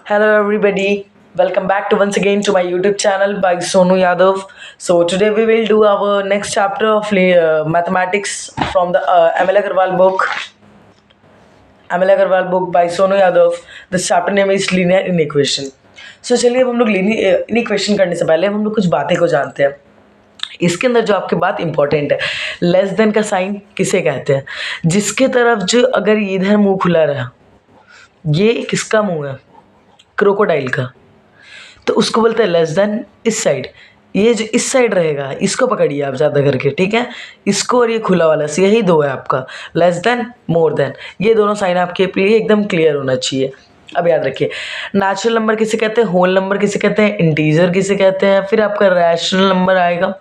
Hello everybody, welcome back to once again to my YouTube channel by Sonu Yadav. So today we will do our next chapter of mathematics from the ML Agarwal book. ML Agarwal book by Sonu Yadav. The chapter name is linear inequation. So चलिए अब हम लोग linear inequation करने से पहले हम लोग कुछ बातें को जानते हैं. इसके अंदर जो आपकी बात इंपॉर्टेंट है, लेस देन का साइन किसे कहते हैं? जिसके तरफ जो अगर इधर मुंह खुला रहा, ये किसका मुंह है? क्रोकोडाइल का, तो उसको बोलते हैं लेस देन इस साइड. ये जो इस साइड रहेगा इसको पकड़िए आप ज़्यादा करके, ठीक है. इसको और ये खुला वाला से, यही दो है आपका, लेस देन मोर देन. ये दोनों साइन आपके लिए एकदम क्लियर होना चाहिए. अब याद रखिए, नेचुरल नंबर किसे कहते हैं, होल नंबर किसे कहते हैं, इंटीजर किसे कहते हैं, फिर आपका रैशनल नंबर आएगा.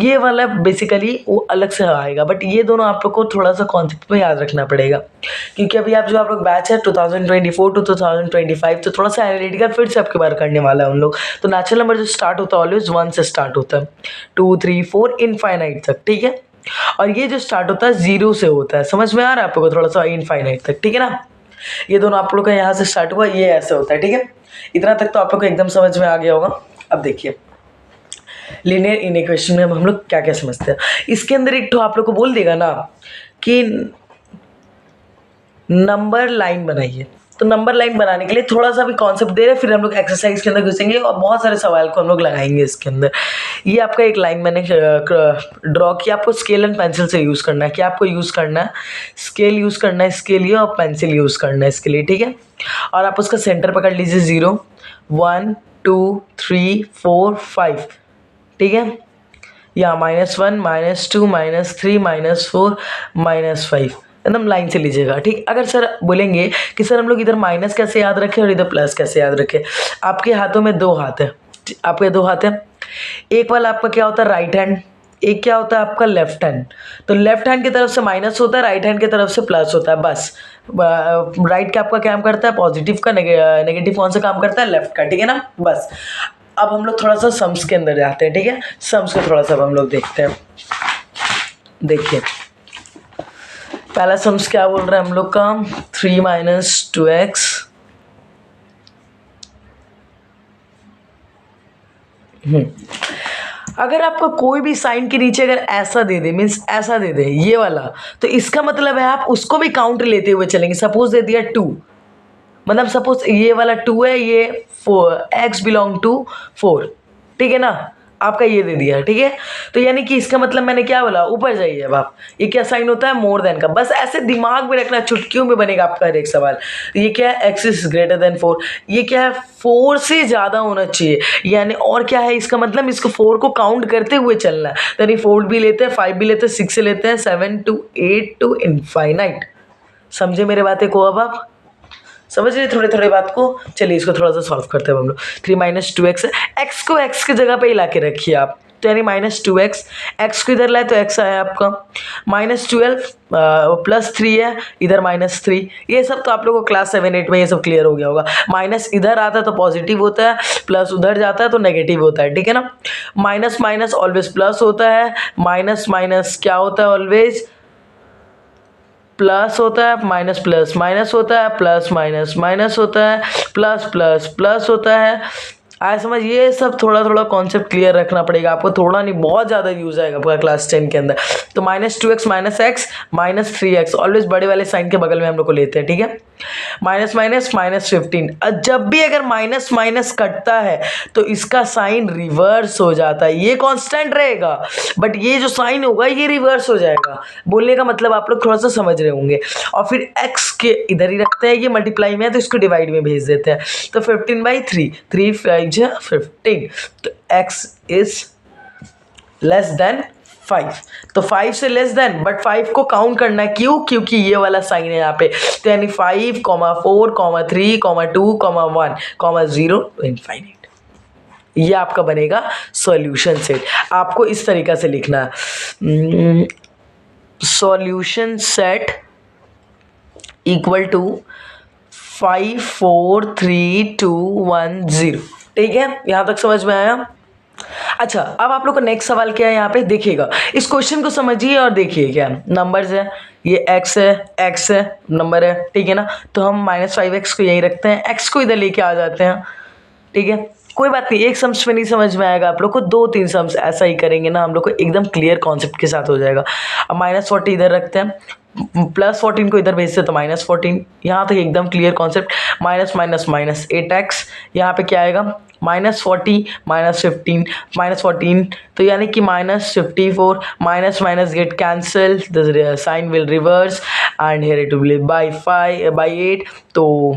ये वाला बेसिकली वो अलग से आएगा, बट ये दोनों आप लोग को थोड़ा सा कॉन्सेप्ट में याद रखना पड़ेगा, क्योंकि अभी आप लोग बैच है 2024 टू 2025, तो थोड़ा सा एनालिटिकल फिर से आपके बार करने वाला है उन लोग. तो नेचुरल नंबर जो स्टार्ट होता है ऑलवेज 1 से स्टार्ट होता है, 2 3 4 इनफाइनाइट तक, ठीक है. और ये जो स्टार्ट होता है 0 से होता है. समझ में आ रहा है आप लोग को? थोड़ा सा इनफाइनाइट तक, ठीक है ना. ये दोनों आप लोग का यहाँ से स्टार्ट हुआ, ये ऐसे होता है, ठीक है. इतना तक तो आप लोग को एकदम समझ में आ गया होगा. अब देखिए लीनियर इनइक्वेशन में हम लोग क्या क्या समझते हैं. इसके अंदर एक तो आप लोग को बोल देगा ना कि नंबर लाइन बनाइए, तो नंबर लाइन बनाने के लिए थोड़ा सा भी कॉन्सेप्ट दे रहे हैं, फिर हम लोग एक्सरसाइज के अंदर घुसेंगे और बहुत सारे सवाल को हम लोग लगाएंगे इसके अंदर. ये आपका एक लाइन मैंने ड्रॉ किया. आपको स्केल एंड पेंसिल से यूज़ करना है. क्या आपको यूज़ करना है? स्केल यूज़ करना है इसके लिए और पेंसिल यूज़ करना है इसके लिए, ठीक है. और आप उसका सेंटर पकड़ लीजिए 0 1 2 3 4 5, ठीक है. या -1 -2 -3 -4 -5 एकदम लाइन से लीजिएगा, ठीक. अगर सर बोलेंगे कि सर हम लोग इधर माइनस कैसे याद रखें और इधर प्लस कैसे याद रखें, आपके हाथों में 2 हाथ है. आपके 2 हाथ है. एक वाला आपका क्या होता है? Right hand. एक क्या होता है आपका? Left hand. तो लेफ्ट हैंड की तरफ से माइनस होता है, राइट हैंड की तरफ से प्लस होता है, बस. राइट का आपका काम करता है पॉजिटिव का, नेगेटिव कौन सा काम करता है? लेफ्ट का, ठीक है ना, बस. अब हम लोग थोड़ा सा सम्स के अंदर जाते हैं, ठीक है. सम्स को थोड़ा सा हम लोग देखते हैं. देखिए पहला सम्स क्या बोल रहे हैं हम लोग का? 3 - 2x अगर आपको कोई भी साइन के नीचे अगर ऐसा दे दे, मीन्स ऐसा दे दे ये वाला, तो इसका मतलब है आप उसको भी काउंट लेते हुए चलेंगे. सपोज दे दिया 2, मतलब सपोज ये वाला 2 है, ये 4, x बिलोंग टू 4, ठीक है ना. आपका ये दे दिया, ठीक है. तो यानी कि इसका मतलब मैंने क्या बोला? ऊपर जाइए. अब आप ये क्या साइन होता है? मोर देन का. बस ऐसे दिमाग में रखना, चुटकियों में बनेगा आपका हर एक सवाल. ये क्या है? x is greater than 4. ये क्या है? 4 से ज़्यादा होना चाहिए. यानी और क्या है इसका मतलब? इसको 4 को काउंट करते हुए चलना है. यानी 4 भी लेते हैं, 5 भी लेते हैं, 6 से लेते हैं, 7 to 8 to इनफाइनाइट. समझे मेरे बातें को? अब आप समझ रहे थोड़े थोड़े बात को. चलिए इसको थोड़ा सा सॉल्व करते हैं हम लोग. 3 - 2x, एक्स को एक्स की जगह पे ही ला के रखिए आप. तो यानी -2x, एक्स को इधर लाए तो x आया आपका. -12 +3 है, इधर -3. ये सब तो आप लोगों को क्लास 7 8 में ये सब क्लियर हो गया होगा. माइनस इधर आता है तो पॉजिटिव होता है, प्लस उधर जाता है तो नेगेटिव होता है, ठीक है ना. माइनस माइनस ऑलवेज प्लस होता है, माइनस माइनस क्या होता है? ऑलवेज प्लस होता है. माइनस प्लस माइनस होता है, प्लस माइनस माइनस होता है, प्लस प्लस प्लस होता है. आया समझ? ये सब थोड़ा थोड़ा कॉन्सेप्ट क्लियर रखना पड़ेगा आपको. थोड़ा नहीं, बहुत ज़्यादा यूज़ आएगा आपका क्लास 10 के अंदर. तो -2x -x -3x ऑलवेज बड़े वाले साइन के बगल में हम लोग को लेते हैं, ठीक है. Minus minus -15. जब भी अगर माइनस माइनस कटता है तो इसका साइन रिवर्स हो जाता है. ये कांस्टेंट रहेगा, बट ये जो साइन होगा ये रिवर्स हो जाएगा. बोलने का मतलब आप लोग थोड़ा सा समझ रहे होंगे. और फिर x के इधर ही रखते हैं, ये मल्टीप्लाई में है तो इसको डिवाइड में भेज देते हैं. तो 15/3, 3 5 15. तो x इज लेस देन 5. तो 5 से लेस देन, बट 5 को काउंट करना है. क्यों? क्योंकि ये वाला साइन है यहाँ पे. तो यानी 5, 4, 3, 2, 1, 0 इनफाइनाइट. ये आपका बनेगा सॉल्यूशन सेट. आपको इस तरीका से लिखना है. Solution set equal to 5 4 3 2 1 0. ठीक है, यहाँ तक समझ में आया? अच्छा, अब आप लोग का नेक्स्ट सवाल क्या है यहाँ पे देखिएगा, इस क्वेश्चन को समझिए और देखिए क्या नंबर्स है, ये x है नंबर है, ठीक है ना। तो हम -5x को यहीं रखते हैं, x को इधर लेके आ जाते हैं, ठीक है। कोई बात नहीं, एक सम्स में नहीं समझ में आएगा आप लोग को, 2-3 सम्स ऐसा ही करेंगे ना हम लोग को एकदम क्लियर कॉन्सेप्ट के साथ हो जाएगा। अब -40 इधर रखते हैं, +14 को इधर भेजते हैं तो -14, यहाँ तक एकदम क्लियर कॉन्सेप्ट। माइनस 8x, यहाँ पे क्या आएगा -40 -15 -14, तो यानी कि -54, minus minus get cancel, the sign will reverse and here it will by 8, तो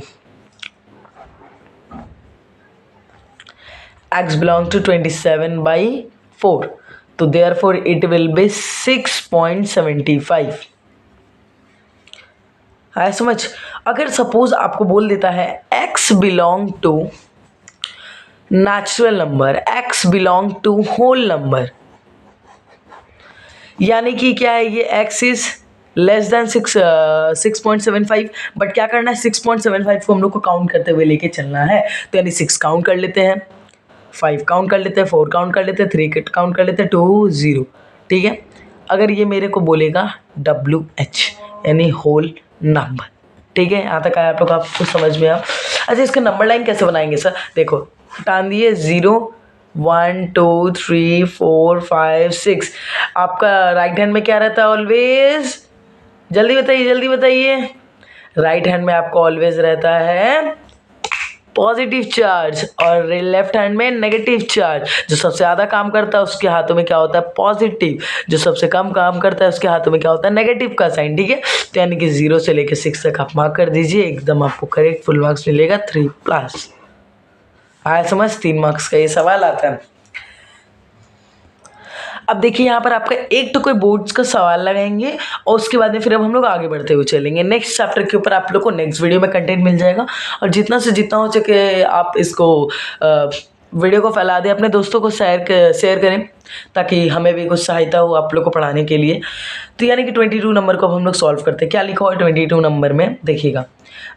x belongs to 27/4, तो therefore it will be 6.75। है समझ। अगर सपोज आपको बोल देता है x belong to natural number, x belong to whole number, यानी कि क्या है ये x is less than 6.75, but क्या करना है 6.75 को हम लोग को काउंट करते हुए लेके चलना है, तो यानी 6 काउंट कर लेते हैं, 5 काउंट कर लेते हैं, 4 काउंट कर लेते हैं, 3 काउंट कर लेते हैं, 2 0, ठीक है। अगर ये मेरे को बोलेगा WH यानी होल नंबर, ठीक है। यहाँ तक आया आप लोग, आपको समझ में आ। अच्छा, इसका नंबर लाइन कैसे बनाएंगे सर, देखो टान दिए 0 1 2 3 4 5 6, आपका राइट हैंड में क्या रहता है ऑलवेज, जल्दी बताइए, राइट हैंड में आपको ऑलवेज रहता है पॉजिटिव चार्ज और लेफ्ट हैंड में नेगेटिव चार्ज। जो सबसे ज़्यादा काम करता है उसके हाथों में क्या होता है पॉजिटिव, जो सबसे कम काम करता है उसके हाथों में क्या होता है नेगेटिव का साइन, ठीक है। तो यानी कि 0 से लेकर 6 तक आप मार्क कर दीजिए, एकदम आपको करेक्ट फुल मार्क्स मिलेगा 3+। आया समझ, 3 मार्क्स का ये सवाल आता है। अब देखिए यहाँ पर आपका एक तो कोई बोर्ड्स का सवाल लगाएंगे और उसके बाद में फिर अब हम लोग आगे बढ़ते हुए चलेंगे नेक्स्ट चैप्टर के ऊपर। आप लोग को नेक्स्ट वीडियो में कंटेंट मिल जाएगा, और जितना से जितना हो सके आप इसको वीडियो को फैला दें, अपने दोस्तों को शेयर करें, ताकि हमें भी कुछ सहायता हो आप लोग को पढ़ाने के लिए। तो यानी कि 22 नंबर को अब हम लोग सॉल्व करते हैं। क्या लिखा हुआ है 22 नंबर में, देखिएगा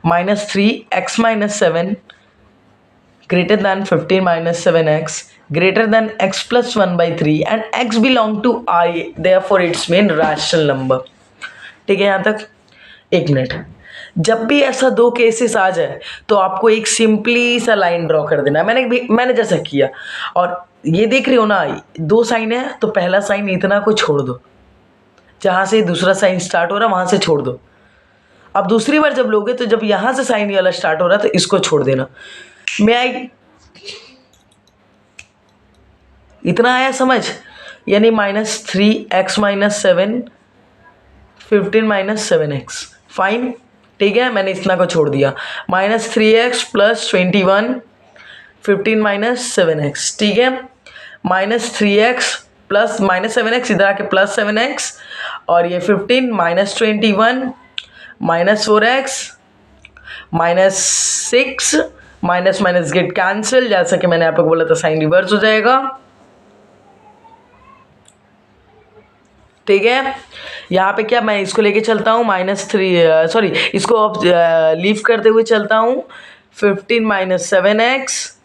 -3x - 7 greater than 15 - 7x greater than x plus 1/3 and x belong to I, therefore its mean rational number। ठीक है यहाँ तक। एक मिनट, जब भी ऐसा 2 केसेस आ जाए तो आपको एक सिंपली सा लाइन ड्रॉ कर देना है, मैंने जैसा किया। और ये देख रहे हो ना 2 साइन है, तो पहला साइन इतना को छोड़ दो, जहाँ से दूसरा साइन स्टार्ट हो रहा है वहाँ से छोड़ दो। अब दूसरी बार जब लोगे तो जब यहाँ से साइन वाला स्टार्ट हो रहा है तो इसको छोड़ देना। इतना आया समझ, यानी -3x - 7 15 - 7x, फाइन, ठीक है। मैंने इतना को छोड़ दिया, -3x + 21 15 - 7x, ठीक है। -3x प्लस -7x इधर आके +7x, और ये 15 -21 -4x -6 माइनस गेट कैंसिल, जैसा कि मैंने आप लोग को बोला था साइन रिवर्स हो जाएगा, ठीक है। यहाँ पे क्या मैं इसको लेके चलता हूँ -3 इसको अब लीव करते हुए चलता हूँ 15 - 7x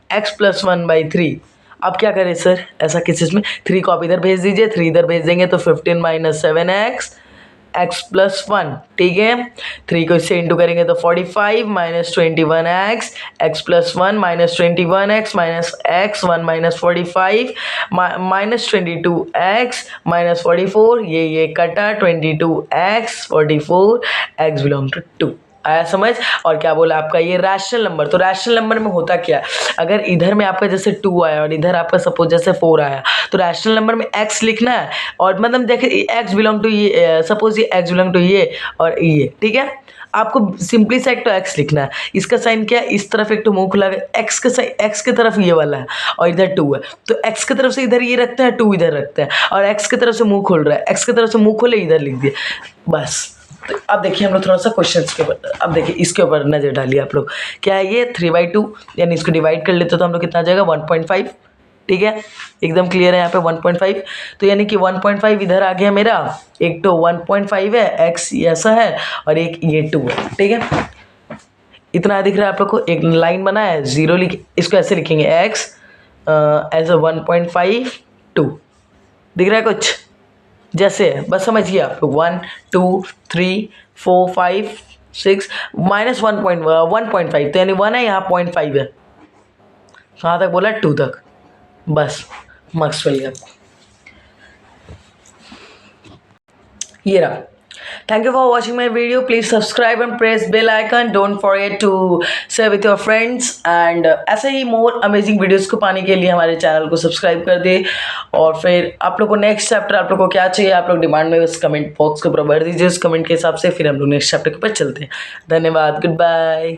x + 1/3। अब क्या करें सर ऐसा किस चीज़ में, 3 को आप इधर भेज दीजिए, 3 इधर भेज देंगे तो 15 - 7x x + 1, ठीक है। 3 को इससे इंटू करेंगे तो 45 - 21x x + 1 -21x -x 1 - 45 -22x -44, ये कटा 22x 44 x बिलोंग टू 2। आया समझ। और क्या बोला आपका ये रैशनल नंबर, तो रैशनल नंबर में होता क्या, अगर इधर में आपका जैसे 2 आया और इधर आपका सपोज जैसे 4 आया, तो रैशनल नंबर में x लिखना है, और मतलब देखिए x बिलोंग टू ये, सपोज ये x बिलोंग टू ये और ये, ठीक है। आपको सिंपली सा एक तो x लिखना है, इसका साइन क्या है, इस तरफ एक तो मुंह खुला है, x का साइन x की तरफ ये वाला है और इधर 2 है, तो x की तरफ से इधर ये रखते हैं, 2 इधर रखते हैं, और x की तरफ से मुंह खोल रहा है, x की तरफ से मुंह खोले इधर लिख दिए, बस। तो अब देखिए हम लोग थोड़ा सा क्वेश्चंस के ऊपर, अब देखिए इसके ऊपर नजर डालिए आप लोग। क्या है ये 3/2, यानी इसको डिवाइड कर लेते तो हम लोग कितना आ जाएगा 1.5, ठीक है। एकदम क्लियर है यहाँ पे 1.5, तो यानी कि 1.5 इधर आ गया मेरा, एक तो 1.5 है, x ऐसा है और एक ये 2 है, ठीक है। इतना दिख रहा है आप लोग को, एक लाइन बना है 0 इसको ऐसे लिखेंगे x एज अ 1.52 दिख रहा है कुछ जैसे है, बस समझिए आप लोग 1 2 3 4 5 6 माइनस 1.5 तो यानी 1 है, यहाँ 0.5 है। कहाँ तक बोला? 2 तक। बस मार्क्स मिल गया। ये रहा। Thank you for watching my video. Please subscribe and press bell icon. Don't forget to share with your friends. And ऐसे ही more amazing videos को पाने के लिए हमारे चैनल को सब्सक्राइब कर दे। और फिर आप लोग को नेक्स्ट चैप्टर आप लोग को क्या चाहिए, आप लोग डिमांड में उस कमेंट बॉक्स को ऊपर भर दीजिए। उस कमेंट के हिसाब से फिर हम लोग नेक्स्ट चैप्टर के ऊपर चलते हैं। धन्यवाद। Good bye.